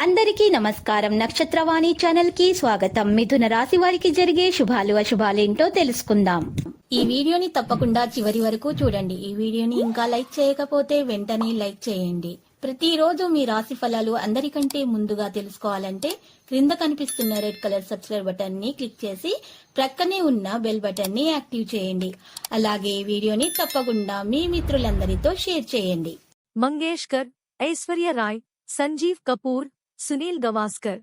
అందరికీ నమస్కారం. నక్షత్రవాణి ఛానల్ కి స్వాగతం. మిథున రాశి వారికి జరిగే శుభాలు అశుభాలేంటో తెలుసుకుందాం. ఈ వీడియోని తప్పకుండా చివరి వరకు చూడండి. ఈ వీడియోని ఇంకా లైక్ చేయకపోతే వెంటనే లైక్ చేయండి. ప్రతిరోజు మీ రాశి ఫలాలు అందరికంటే ముందుగా తెలుసుకోవాలంటే క్రింద కనిపిస్తున్న రెడ్ కలర్ సబ్స్క్రైబ్ బటన్ ని క్లిక్ చేసి ప్రక్కనే ఉన్న బెల్ బటన్ ని యాక్టివ్ చేయండి. అలాగే ఈ వీడియోని తప్పకుండా మీ మిత్రులందరితో షేర్ చేయండి. మంగేష్కర్, ఐశ్వర్య రాయ్, సంజీవ్ కపూర్, సునీల్ గవాస్కర్.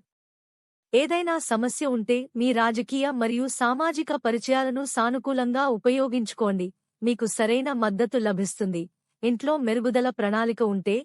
ఏదైనా సమస్య ఉంటే మీ రాజకీయ మరియు సామాజిక పరిచయాలను సానుకూలంగా ఉపయోగించుకోండి. మీకు సరైన మద్దతు లభిస్తుంది. ఇంట్లో మెరుగుదల ప్రణాళిక ఉంటే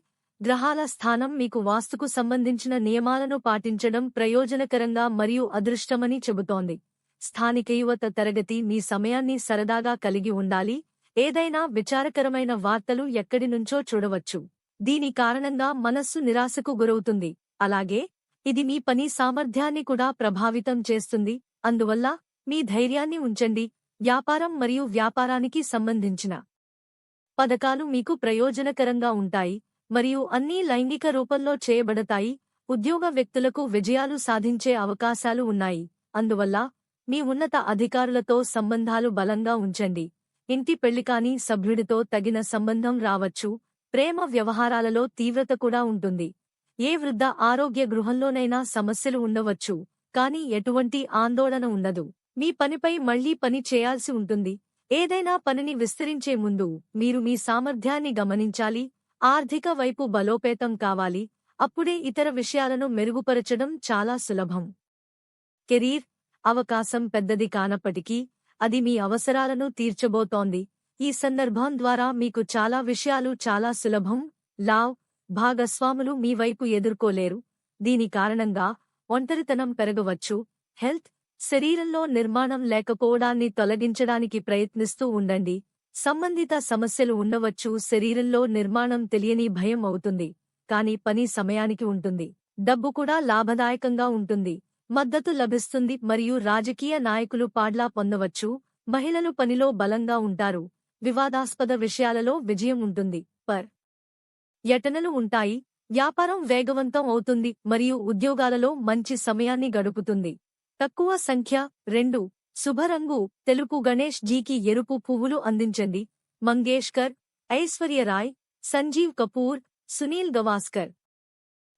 గ్రహాల స్థానం మీకు వాస్తుకు సంబంధించిన నియమాలను పాటించడం ప్రయోజనకరంగా మరియు అదృష్టమని చెబుతోంది. స్థానిక యువత తరగతి మీ సమయాన్ని సరదాగా కలిగి ఉండాలి. ఏదైనా విచారకరమైన వార్తలు ఎక్కడి నుంచో చూడవచ్చు. దీని కారణంగా మనస్సు నిరాశకు గురవుతుంది. అలాగే ఇది మీ పని సామర్థ్యాన్ని కూడా ప్రభావితం చేస్తుంది. అందువల్ల మీ ధైర్యాన్ని ఉంచండి. వ్యాపారం మరియు వ్యాపారానికి సంబంధించిన పథకాలు మీకు ప్రయోజనకరంగా ఉంటాయి మరియు అన్నీ లైంగిక రూపంలో చేయబడతాయి. ఉద్యోగ వ్యక్తులకు విజయాలు సాధించే అవకాశాలు ఉన్నాయి. అందువల్ల మీ ఉన్నత అధికారులతో సంబంధాలు బలంగా ఉంచండి. ఇంటి పెళ్లికాని సభ్యుడితో తగిన సంబంధం రావచ్చు. ప్రేమ వ్యవహారాలలో తీవ్రత కూడా ఉంటుంది. ఏ వృద్ధ ఆరోగ్య గృహంలోనైనా సమస్యలు ఉండవచ్చు, కానీ ఎటువంటి ఆందోళన ఉండదు. మీ పనిపై మళ్లీ పని చేయాల్సి ఉంటుంది. ఏదైనా పనిని విస్తరించే ముందు మీరు మీ సామర్థ్యాన్ని గమనించాలి. ఆర్థిక వైపు బలోపేతం కావాలి. అప్పుడే ఇతర విషయాలను మెరుగుపరచడం చాలా సులభం. కెరీర్ అవకాశం పెద్దది కానప్పటికీ అది మీ అవసరాలను తీర్చబోతోంది. ఈ సందర్భం ద్వారా మీకు చాలా విషయాలు చాలా సులభం. లావ్ భాగస్వాములు మీ వైపు ఎదుర్కోలేరు. దీని కారణంగా ఒంటరితనం పెరగవచ్చు. హెల్త్ శరీరంలో నిర్మాణం లేకపోవడాన్ని తొలగించడానికి ప్రయత్నిస్తూ ఉండండి. సంబంధిత సమస్యలు ఉండవచ్చు. శరీరంలో నిర్మాణం తెలియని భయం అవుతుంది, కానీ పని సమయానికి ఉంటుంది. డబ్బు కూడా లాభదాయకంగా ఉంటుంది. మద్దతు లభిస్తుంది మరియు రాజకీయ నాయకులు పాడ్లా పొందవచ్చు. మహిళలు పనిలో బలంగా ఉంటారు. వివాదాస్పద విషయాలలో విజయం ఉంటుంది. యటనలు ఉంటాయి. వ్యాపారం వేగవంతం అవుతుంది మరియు ఉద్యోగాలలో మంచి సమయాన్ని గడుపుతుంది. తక్కువ సంఖ్య 2 శుభరంగు తెలుపు. గణేష్ జీకి ఎరుపు పువ్వులు అందించండి. మంగేష్కర్, ఐశ్వర్య రాయ్, సంజీవ్ కపూర్, సునీల్ గవాస్కర్.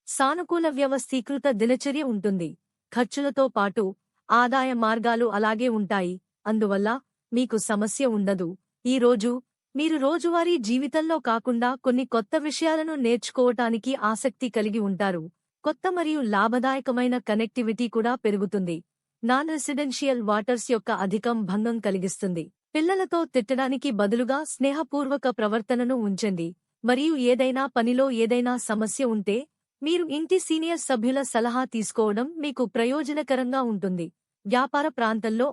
సానుకూల వ్యవస్థీకృత దినచర్య ఉంటుంది. ఖర్చులతో పాటు ఆదాయ మార్గాలు అలాగే ఉంటాయి. అందువల్ల మీకు సమస్య ఉండదు. ఈ రోజు మీరు రోజువారీ జీవితంలో కాకుండా కొన్ని కొత్త విషయాలను నేర్చుకోవటానికి ఆసక్తి కలిగి ఉంటారు. కొత్త మరియు లాభదాయకమైన కనెక్టివిటీ కూడా పెరుగుతుంది. నాన్ రెసిడెన్షియల్ వాటర్స్ యొక్క అధికం భంగం కలిగిస్తుంది. పిల్లలతో తిట్టడానికి బదులుగా స్నేహపూర్వక ప్రవర్తనను ఉంచండి. మరియు ఏదైనా పనిలో ఏదైనా సమస్య ఉంటే మీరు ఇంటి సీనియర్ సభ్యుల సలహా తీసుకోవడం మీకు ప్రయోజనకరంగా ఉంటుంది. వ్యాపార ప్రాంతంలో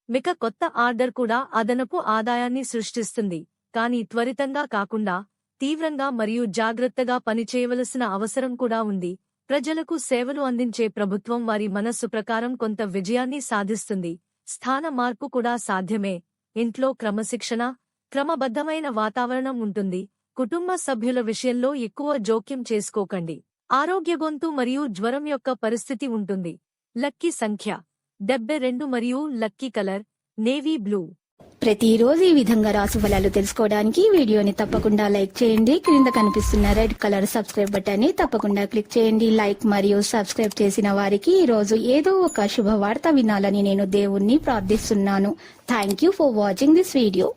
మిక కొత్త ఆర్డర్ కూడా అదనపు ఆదాయాన్ని సృష్టిస్తుంది. కానీ త్వరితంగా కాకుండా తీవ్రంగా మరియు జాగ్రత్తగా పనిచేయవలసిన అవసరం కూడా ఉంది. ప్రజలకు సేవలు అందించే ప్రభుత్వం వారి మనస్సు ప్రకారం కొంత విజయాన్ని సాధిస్తుంది. స్థాన మార్పు కూడా సాధ్యమే. ఇంట్లో క్రమశిక్షణ, క్రమబద్ధమైన వాతావరణం ఉంటుంది. కుటుంబ సభ్యుల విషయంలో ఎక్కువ జోక్యం చేసుకోకండి. ఆరోగ్య గొంతు మరియు జ్వరం యొక్క పరిస్థితి ఉంటుంది. లక్కీ సంఖ్య 72 మరియు లక్కీ కలర్ నేవీ బ్లూ. ప్రతిరోజు ఈ విధంగా రాశి ఫలాలు తెలుసుకోవడానికి వీడియోని తప్పకుండా లైక్ చేయండి. క్రింద కనిపిస్తున్న రెడ్ కలర్ సబ్స్క్రైబ్ బటన్ ని తప్పకుండా క్లిక్ చేయండి. లైక్ మరియు సబ్స్క్రైబ్ చేసిన వారికి ఈ రోజు ఏదో ఒక శుభవార్త వినాలని నేను దేవుణ్ణి ప్రార్థిస్తున్నాను. Thank you for watching this video.